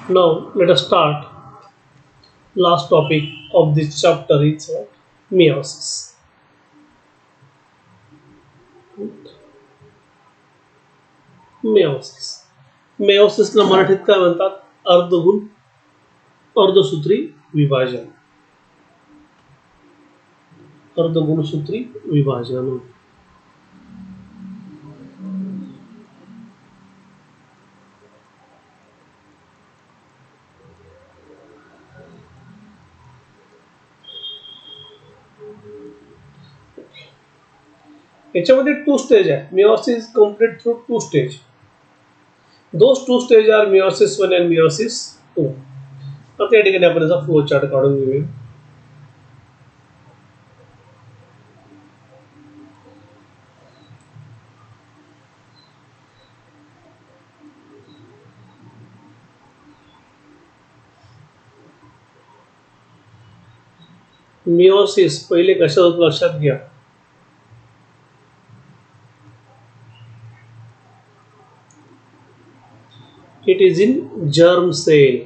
Now let us start. Last topic of this chapter is meiosis. meiosis मेयोसिसला मराठीत काय म्हणतात? अर्धगुण अर्धसूत्री विभाजन. अर्धगुणसूत्री विभाजन. याच्यामध्ये टू स्टेज आहे. meiosis complete through two stage. Those two stage are meiosis 1 and meiosis 2. आता या ठिकाणी आपण याचा फ्लो चार्ट काढून घेऊया. मिओसिस पहिले कशा होत लक्षात घ्या. It is in germ cell.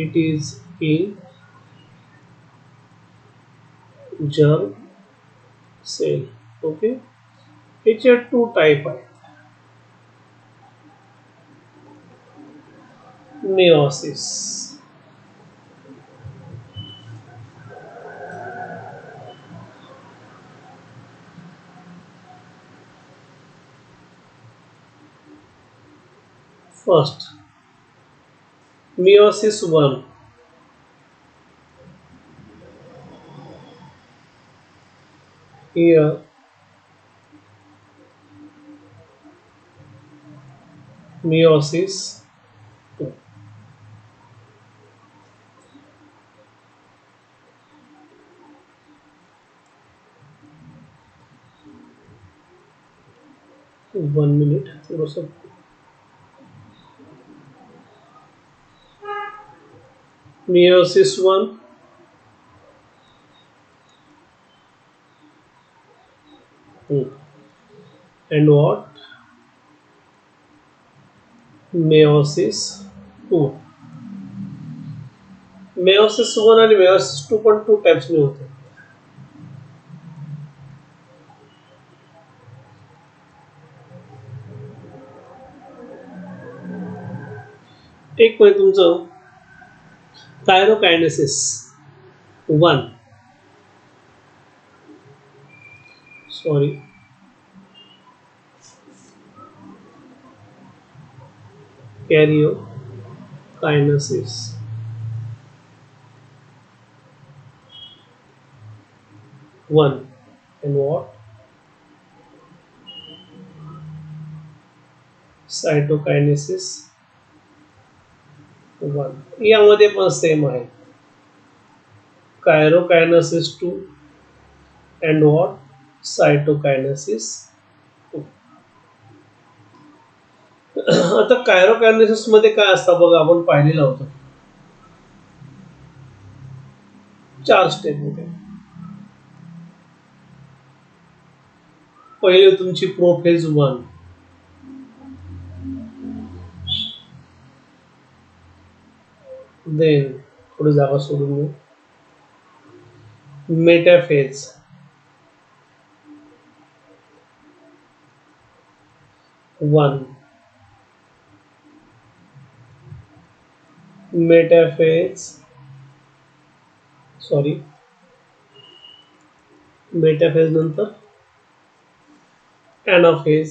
It is in germ cell. Okay. याचे टू टाइप आहे. meiosis. First, meiosis 1. Here, meiosis 2. One minute. थोड़ा meiosis 1. And what? meiosis 2. meiosis 1 आणि meiosis 2 पण टू टाइप्स में होते. एक म्हणजे तुमचं थायरोकायनेसिस 1. Sorry, karyokinesis 1 and what? cytokinesis 1. यामध्ये पण सेम आहे. कायरोकायनेसिस 2 and what? cytokinesis 2. आता कायरोकायनेसिस मध्ये काय असतं बघा, आपण पाहिलेलं होतं. 4 स्टेप होते. पहिले तुमची प्रोफेज 1. देन थोडी जागा सोडून घेऊ. मेटाफेज 1. मेटाफेज नंतर anaphase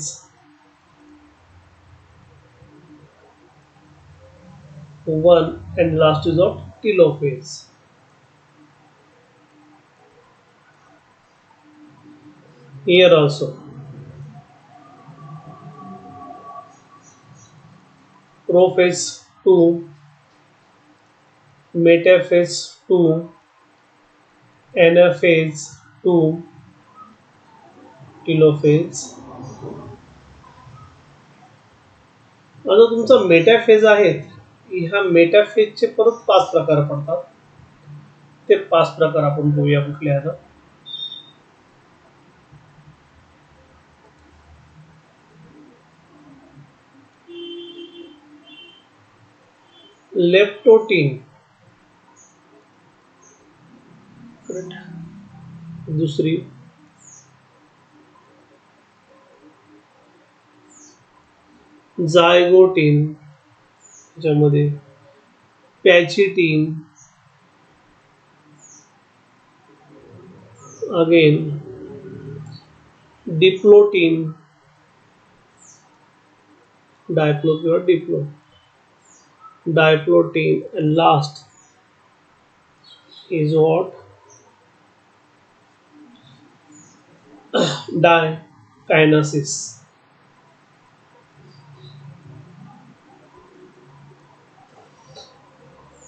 1 and last is of telophase. Here also prophase 2, metaphase 2, anaphase 2, telophase. आता तुमचा मेटाफेज आहे. ह्या मेटाफेजचे परत 5 प्रकार पडतात. ते 5 प्रकार आपण बघूया कुठले आहेत. Leptotene, correct. दुसरी जायगोटीन, त्याच्यामध्ये पॅचिटीन, अगेन डिप्लोटीन, डायप्लो किंवा Diplo, डायप्लोटीन, and last is what? Dikinases.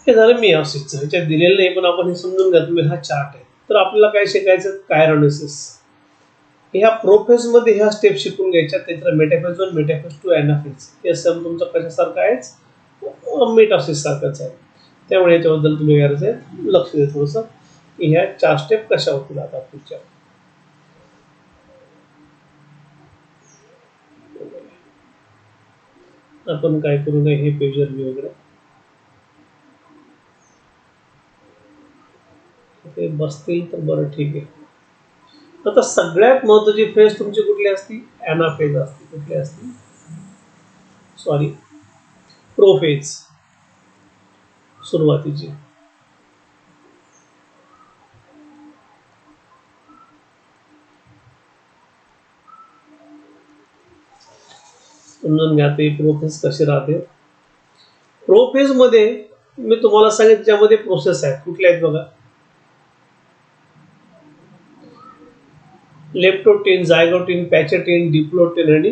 हे झालं मिओसिसचं. ह्याच्यात दिलेलं नाही पण आपण हे समजून घ्या तुम्ही, हा चार्ट आहे. तर आपल्याला काय शिकायचं? कायरोनेसिस. ह्या प्रोफेज मध्ये ह्या स्टेप शिकून घ्यायच्या. त्याच्यात मेटाफेज 1, मेटाफेज 2, एनाफेज. हे सम तुमचा कशासारखं आहे? मेटासिस सारखंच आहे. त्यामुळे याच्याबद्दल तुम्ही लक्ष द्या थोडंसं. ह्या 4 स्टेप कशा होतील आता पुढच्या. आपण काय करू नये, हे पेज वगैरे ते बसतील तर बरं, ठीक आहे. आता सगळ्यात महत्त्वाची फेज तुमची कुठली असती? एनाफेज असते. कुठली असती? सॉरी, प्रोफेज, सुरुवातीची. समजून घ्या ते प्रोफेज कशी राहते. प्रोफेज मध्ये मी तुम्हाला सांगितलं त्यामध्ये प्रोसेस आहेत. कुठल्या आहेत बघा? लेप्टोटीन, जायगोटीन, पॅचेटीन, डिप्लोटीन आणि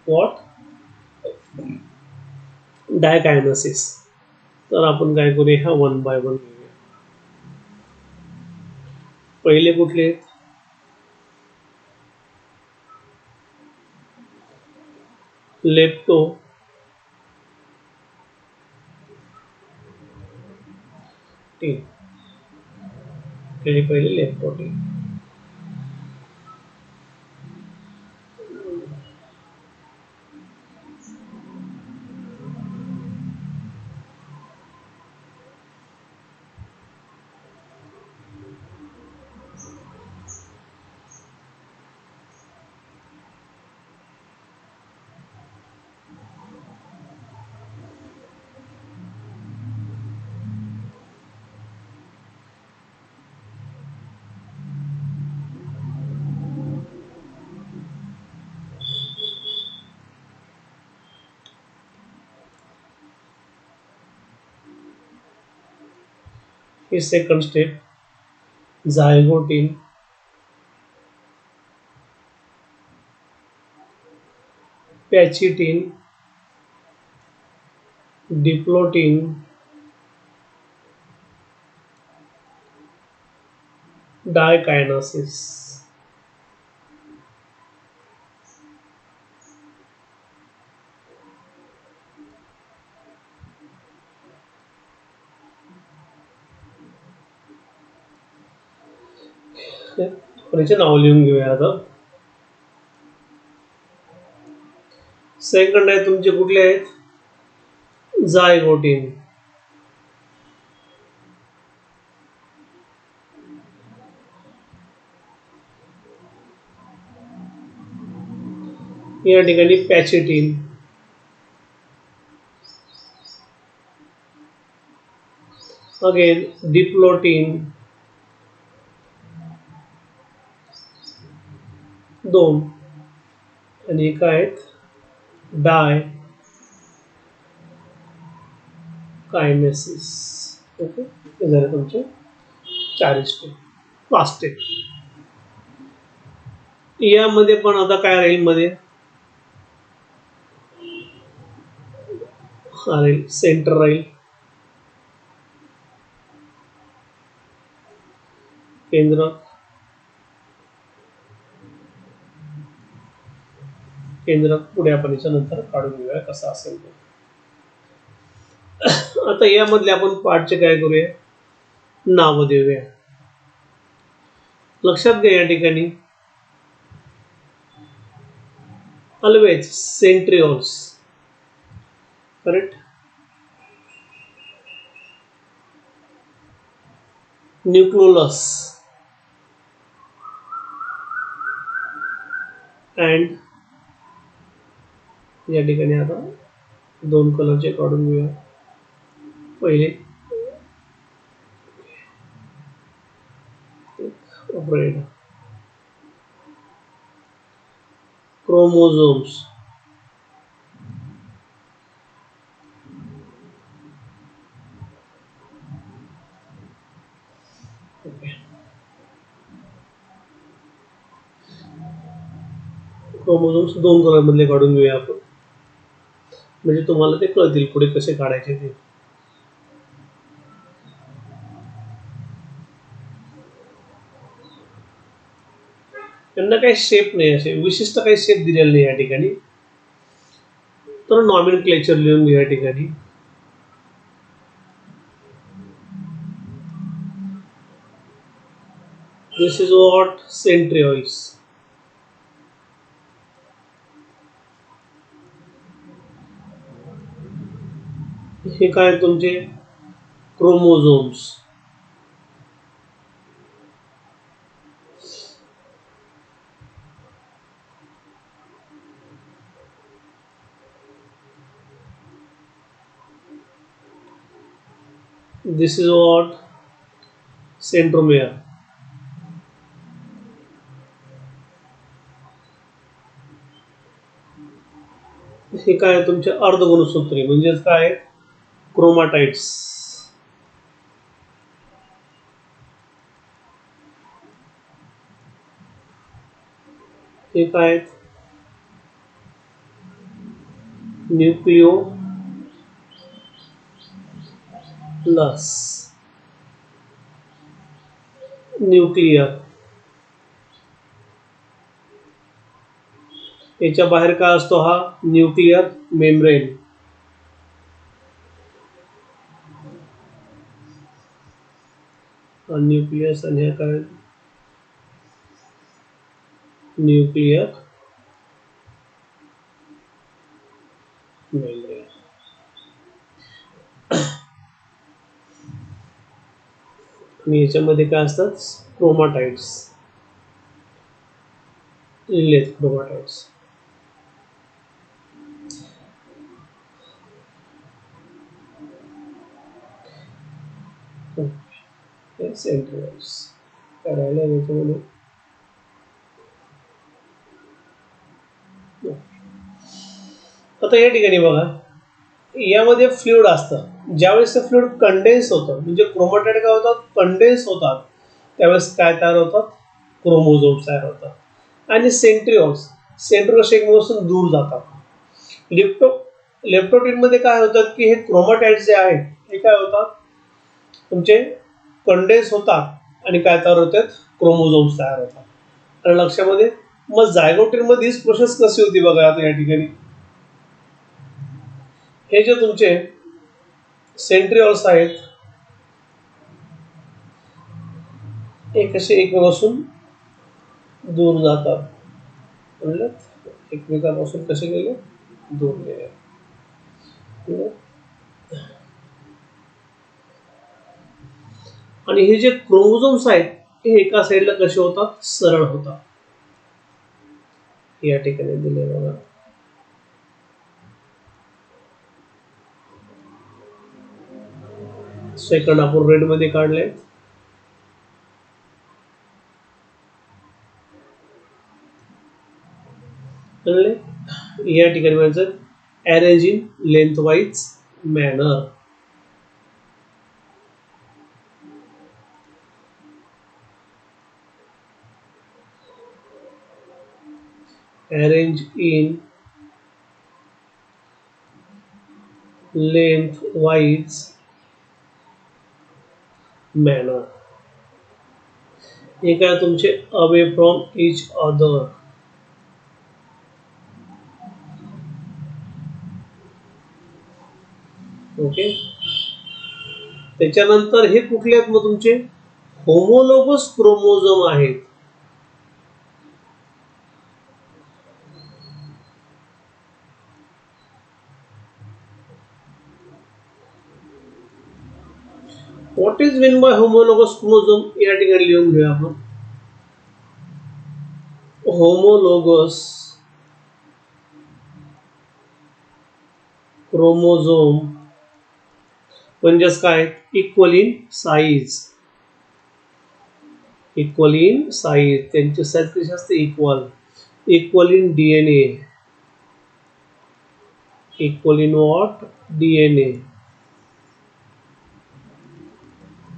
व्हॉट? डायकायनेसिस. तर आपण काय करूया, ह्या 1 बाय 1 घेऊया. पहिले कुठले? लेप्टो टीन. पहिले लेप्टोटीन. ही सेकंड स्टेप. जायगोटीन, पॅचिटीन, डिप्लोटीन, डायकायनेसिस. याचे नाव लिहून घेऊया आता. सेकंड आहे तुमचे कुठले आहेत? जायगोटीन. या ठिकाणी पॅचिटीन. अगेन डिप्लोटीन 2 आणि काय आहेत? डाय कायनेसिस. ओके, हे झाले तुमचे 4 स्टेप. 5 स्टेप. यामध्ये पण आता काय राहील मध्ये? राहील सेंटर, राहील केंद्रक. केंद्रक पुढे आपण याच्यानंतर काढून घेऊया कसं असेल ते. आता यामधले आपण पार्टचे काय करूया? नाव देऊया. लक्षात घ्या या ठिकाणी always centrioles, correct. Nucleolus and या ठिकाणी आता दोन कलरचे काढून घेऊया. पहिले रेड क्रोमोझोम्स. क्रोमोझोम्स दोन कलर मधले काढून घेऊया आपण, म्हणजे तुम्हाला ते कळतील पुढे कसे काढायचे ते. त्यांना काही शेप नाही, असे विशिष्ट काही शेप दिलेले नाही या ठिकाणी. तर नॉमिन क्लेचर लिहून घ्या या ठिकाणी. This is what centrioles. हे काय तुमचे chromosomes. This is what centromere. हे काय तुमचे अर्धगुणसूत्री, म्हणजेच काय क्रोमाटाइड्स. हे काय न्यूक्लिओ प्लस न्यूक्लियर. याच्या बाहेर काय असतो हा न्यूक्लियर मेम्ब्रेन. न्यूक्लियस आणि हा काय न्यूक्लियर मेम्ब्रेन. आणि याच्यामध्ये काय असतात क्रोमाटाइड्स, लिहिलेत क्रोमाटाइड्स. सेंट्रोइड्स करायला याच्यामध्ये आता या ठिकाणी बघा, यामध्ये फ्लुइड असतं. ज्यावेळेस ते फ्लुइड कंडेन्स होतं, म्हणजे क्रोमाटाइड काय होतात कंडेन्स होतात, त्यावेळेस काय तयार होतात क्रोमोझोम्स तयार होतात. आणि सेंट्रिओल्स, सेंट्रिओल्स एकमेकांपासून दूर जातात. लेप्टोप्रोटीन मध्ये काय होतात की हे क्रोमाटाइड्स जे आहेत हे काय होतात तुमचे कंडेन्स होतात आणि काय तयार होतात क्रोमोझोम्स तयार होतात. आणि लक्षामध्ये मग झायगोटीन मध्ये हीच प्रोसेस कशी होती बघा. आता या ठिकाणी हे जे तुमचे सेंट्रिओल्स आहेत हे कसे एकमेकांपासून दूर जातात, म्हणलं एकमेकांपासून कसे गेले दूर गेले. आणि हे जे क्रोमोझोम्स आहेत हे एका साईडला कसे होतात सरळ होतात. या ठिकाणी दिले बघा. सेकंड आपण रेड मध्ये काढले. या ठिकाणी म्हणायचं arrange in length wise manner. Arrange in length wise manner. हे काय तुमचे away from each other. Okay. त्याच्यानंतर हे कुठले आहेत मग तुमचे होमोलोगस क्रोमोझोम आहेत. What is mean by homologous chromosome या ठिकाणी लिहून घेऊया आपण. होमोलोगस क्रोमोझोम म्हणजेच काय, equal in size. Equal in size, त्यांची साईज कशी असते, equal. Equal in DNA. Equal in what, DNA.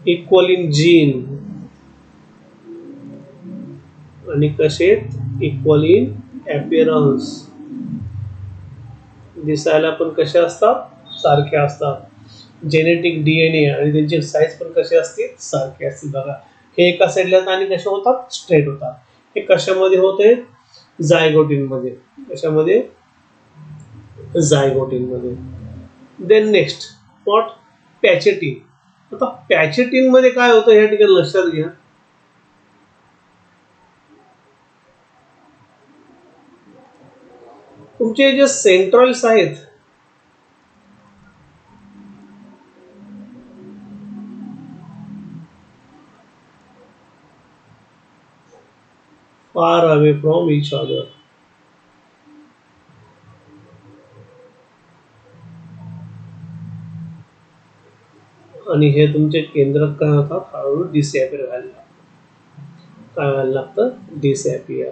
Equal in gene. आणि कसे, इक्वल इन अपीअरन्स. दिसायला पण कसे असतात, सारखे असतात. जेनेटिक डीएनए आणि त्यांची साईज पण कशी असते, सारखी असते. बघा हे एका साईडला आणि कसे होतात, स्ट्रेट होतात. हे कशामध्ये होते, जायगोटिन मध्ये. कशामध्ये, जायगोटिन मध्ये. Then next what, pachytene. आता पॅचेटिन मध्ये काय होतं या ठिकाणी लक्षात घ्या. तुमचे जे सेंट्रॉइड्स आहेत, far away from each other. आणि हे तुमचे केंद्र काय होतात, हळूहळू डिसअपियर व्हायला लागतात. काय व्हायला लागतं, डिसअपियर.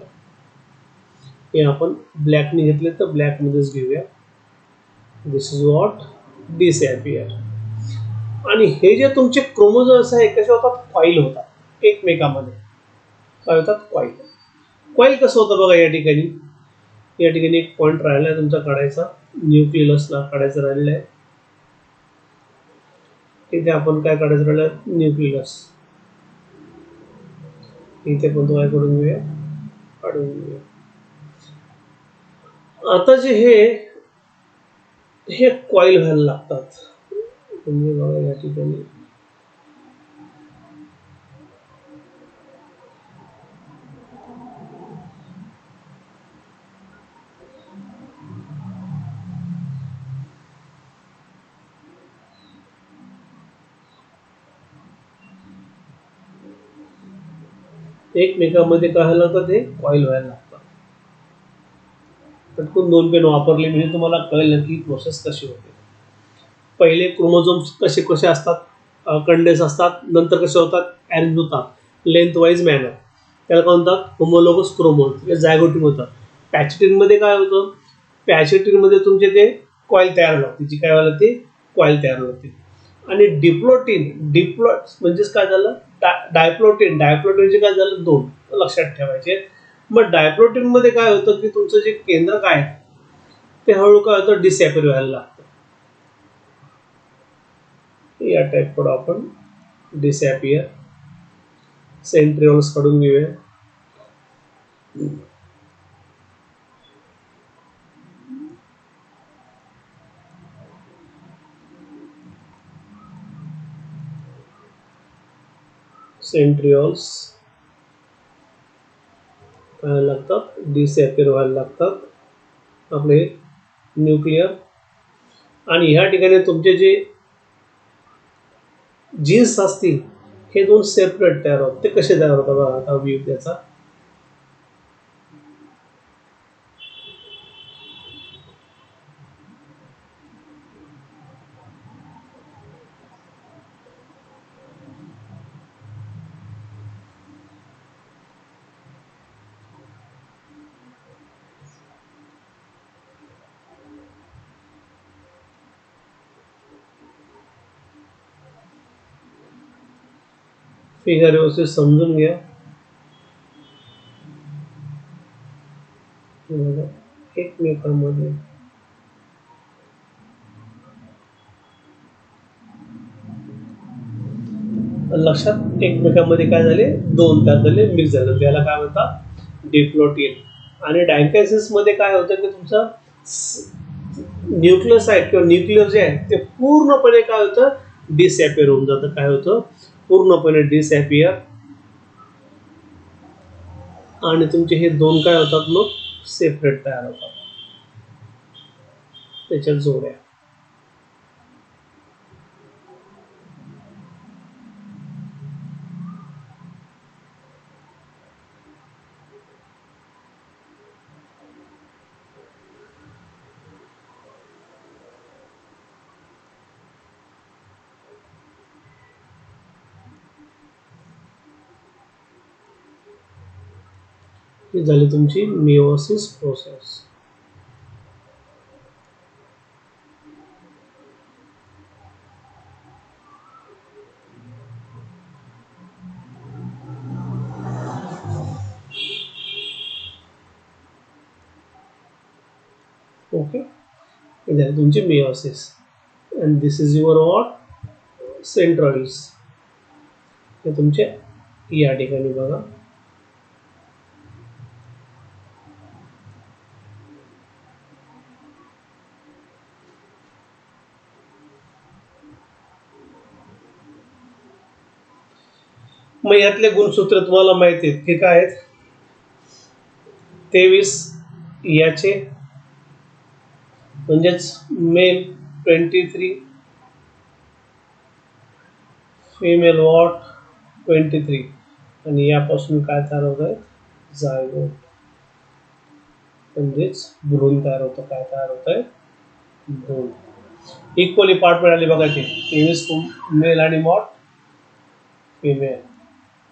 हे आपण ब्लॅकने घेतले तर ब्लॅक मध्येच घेऊया. दिस इज व्हॉट, डिसअपियर. आणि हे जे तुमचे क्रोमोझोम्स आहे कसे होतात, कॉईल होतात एकमेकांमध्ये. काय होतात, कॉईल. कॉईल कसं होतं बघा या ठिकाणी. या ठिकाणी एक पॉइंट राहिला आहे तुमचा काढायचा, न्यूक्लियसला काढायचं राहिलेलं आहे. इथे आपण काय काढायचं राहिलं, न्यूक्लियस. इथे पण तो काय करून घेऊया, काढून घेऊया. आता जे हे कॉईल व्हायला लागतात. म्हणजे बघा या ठिकाणी एकमेकांमध्ये काय व्हायला लागतं, ते कॉईल व्हायला लागतात. पटकन 2 पेन वापरले म्हणजे तुम्हाला कळेल की प्रोसेस कशी होते. पहिले क्रोमोझोम्स कसे कसे असतात, कंडेन्स असतात. नंतर कसे होतात, अरेंज होतात लेंथ वाईज मॅनर. त्याला काय म्हणतात, होमोलोगस क्रोमोझोम. हे जायगोटिन होतं. पॅचेटिन मध्ये काय होतं, पॅचेटिन मध्ये तुमचे ते कॉईल तयार होते. जी काय व्हायला, ते कॉईल तयार होते. आणि डिप्लोटिन, म्हणजेच काय झालं, डायप्लोटिन. डायप्लोटिनचे काय झालं, 2 लक्षात ठेवायचे. मग डायप्लोटिन मध्ये काय होतं की तुमचं जे केंद्रक आहे ते हळूहळू काय होतं, डिसअपियर व्हायला लागतं. या टाईप कडे आपण डिसअपियर. सेंट्रिओल्स काढून घेऊया. सेंट्रिओल्स व्हायला लागतात, डिसअपियर व्हायला लागतात आपले न्यूक्लियर. आणि ह्या ठिकाणी तुमचे जे जीन्स असतील हे 2 सेपरेट तयार होतात. ते कसे तयार होतात बघा आता व्ह्यू त्याचा. फिगर व्यवस्थित समजून घ्या. एकमेकांमध्ये लक्षात, एकमेकांमध्ये काय झाले, 2 तयार झाले, मिक्स झालं. त्याला काय म्हणतात, डिप्लोटिन. आणि डायकॅसिस मध्ये काय होतं की तुमचं न्यूक्लियस आहे किंवा न्यूक्लियर जे आहे ते पूर्णपणे काय होतं, डिसअपियर होऊन जातं. काय होतं, पूर्णपणे डिसअपियर. आणि तुमचे हे 2 काय होतात, मग सेपरेट तयार होतात, त्याच्यात जोड्या. ही झाली तुमची मिओसिस प्रोसेस. ओके, ही झाली तुमची meiosis. And this is your what centroids. हे तुमचे या ठिकाणी बघा. मग यातले गुणसूत्र तुम्हाला माहिती आहेत की काय आहेत. 23 याचे म्हणजेच मेल 23, फिमेल वॉट 23, आणि यापासून काय तयार होत आहे, जायगोट म्हणजेच भ्रूण तयार होतं. काय तयार होत आहे, भ्रूण. इक्वली पार्ट मिळाले बघा ते 23 मेल आणि वॉट फिमेल.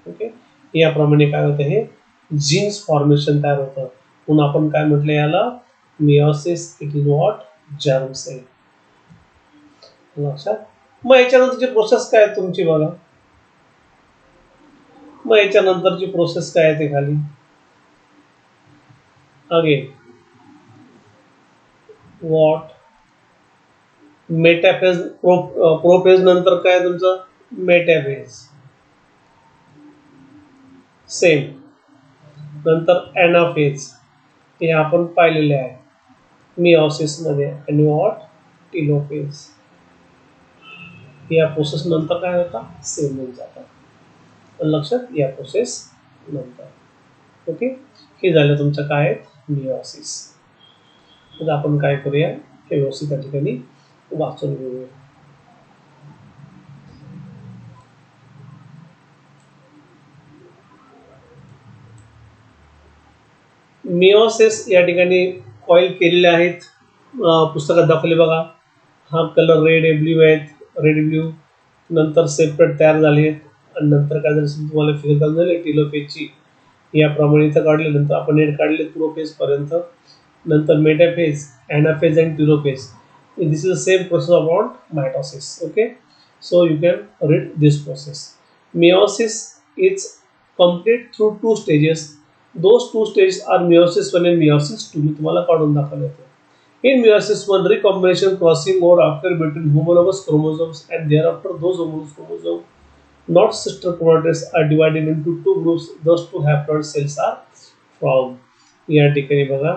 ओके, याप्रमाणे काय होतं, हे जीन्स फॉर्मेशन तयार होतं. म्हणून आपण काय म्हटलं याला, meiosis. It is what, germ cell. लक्षात. मग याच्यानंतरची प्रोसेस काय आहे तुमची बघा. मग याच्यानंतरची प्रोसेस काय आहे ते खाली अगेन वॉट मेटाफेज. प्रोफेज नंतर काय तुमचं, मेटाफेज. सेम. नंतर एनाफेज, हे आपण पाहिलेले आहे मिओसिस मध्ये. आणि वॉट, टिलोफेज. या प्रोसेस नंतर काय होता, सेम होऊन जातात. लक्षात, या प्रोसेस नंतर. ओके, हे झालं तुमचं काय, मिओसिस. तर आपण काय करूया, हे व्यवस्थित त्या ठिकाणी वाचून घेऊया. मिओसिस या ठिकाणी कॉईल केलेले आहेत, पुस्तकात दाखवले बघा. हा कलर रेड ब्ल्यू आहेत, रेड ब्ल्यू. नंतर सेपरेट तयार झाले आहेत. आणि नंतर काय झालं तुम्हाला फिगर झाले टिलोफेजची. याप्रमाणे इथं काढले. नंतर आपण नेट काढले प्रोफेज पर्यंत. नंतर metaphase, anaphase and telophase. This is the same process about mitosis. Okay, so you can read this process. Meiosis is complete through two stages. Those two stages are meiosis 1 and meiosis 2. मी तुम्हाला काढून दाखवले होते. In meiosis 1, recombination crossing over occur between homologous chromosomes, and thereafter those homologous chromosomes, not sister chromatins, are divided into two groups. Those two haploid cells are formed. या ठिकाणी बघा,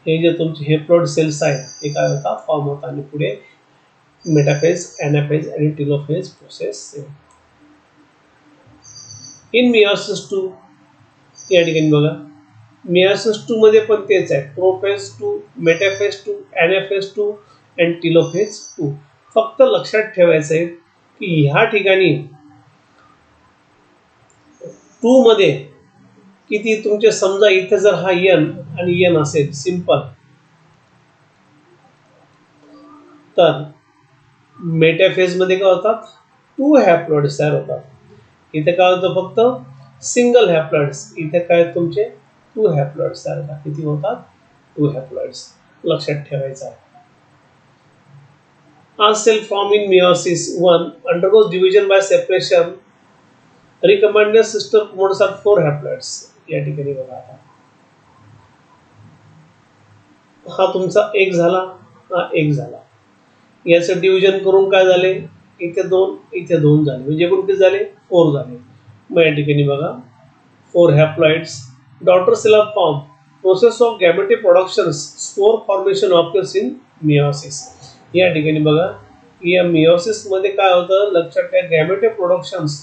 हे जे तुमचे हॅप्लॉइड सेल्स आहेत हे काय होता, फॉर्म होता. आणि पुढे मेटाफेज, एनाफेज आणि टिलोफेज प्रोसेस. इन मिओसिस 2 या ठिकाणी बघा, मिओसिस 2 मध्ये पण तेच आहे. Prophase 2, metaphase 2, anaphase 2 and telophase 2. फक्त लक्षात ठेवायचं आहे की ह्या ठिकाणी 2 मध्ये किती तुमचे, समजा इथे जर हा एन आणि एन असेल सिंपल, तर मेटाफेज मध्ये काय होतात, 2 हॅप्लॉइड्स तयार होतात. इथे काय होतं, फक्त सिंगल हॅप्लॉइड्स. इथे काय तुमचे 2 हॅप्लॉइड्स तयार होतात. किती होतात, 2 हॅप्लॉइड्स. लक्षात ठेवायचं आहे. A cell formed in meiosis 1 undergoes division by separation. Recombinant sister chromosomes are 4 haploids. या ठिकाणी बघा, आता हा तुमचा एक झाला, हा एक झाला. याचं डिव्हिजन करून काय झाले, इथे 2, इथे 2 झाले. म्हणजे एकूण किती झाले, 4 झाले. मग या ठिकाणी बघा 4 haploids. Daughter cell are formed. Process of gametic production, spore formation occurs in meiosis. या ठिकाणी बघा, या मिओसिस मध्ये काय होतं, लक्षात ठेवा, gametic productions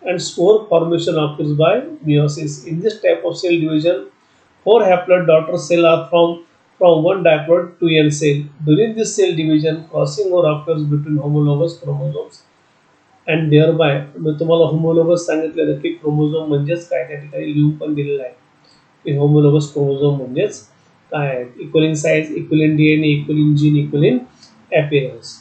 and spore formation occurs by meiosis. In this type of cell division, 4 haploid daughter cell are formed from one diploid 2n cell. During this cell division, crossing over occurs between homologous chromosomes and thereby, मी तुम्हाला homologous सांगितलेलं की chromosome म्हणजेच काय, त्या ठिकाणी लिहून पण दिलेलं आहे की होमोलोगस क्रोमोझोम म्हणजेच काय आहे. Equal in size, equal in DNA, equal in gene, equal in appearance.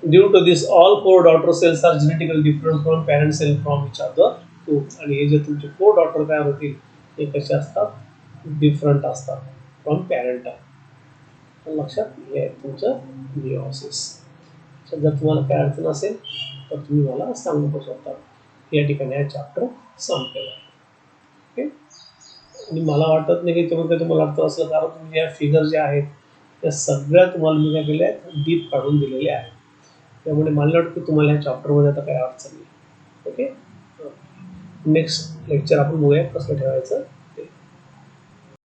Due to this all 4 daughter cells are genetically different from parent cell from each other too. आणि हे जे तुमचे 4 डॉटर तयार होतील हे कसे असतात डिफरंट असतात फ्रॉम पॅरेंट. लक्षात हे आहे तुमचं मिओसिस. जर तुम्हाला काय अडचण असेल तर तुम्ही मला सांगू शकता. या ठिकाणी हा चॅप्टर संपलेला आहे. ओके. आणि मला वाटत नाही की तुम्ही तुम्हाला अडचण असेल कारण तुम्ही या फिगर ज्या आहेत त्या सगळ्या तुम्हाला मी काय केल्या आहेत डीप काढून दिलेल्या आहेत. त्यामुळे मला वाटतं की तुम्हाला या चॅप्टरमध्ये आता काही अडचण नाही. ओके. नेक्स्ट लेक्चर आपण बघूया कसं ठेवायचं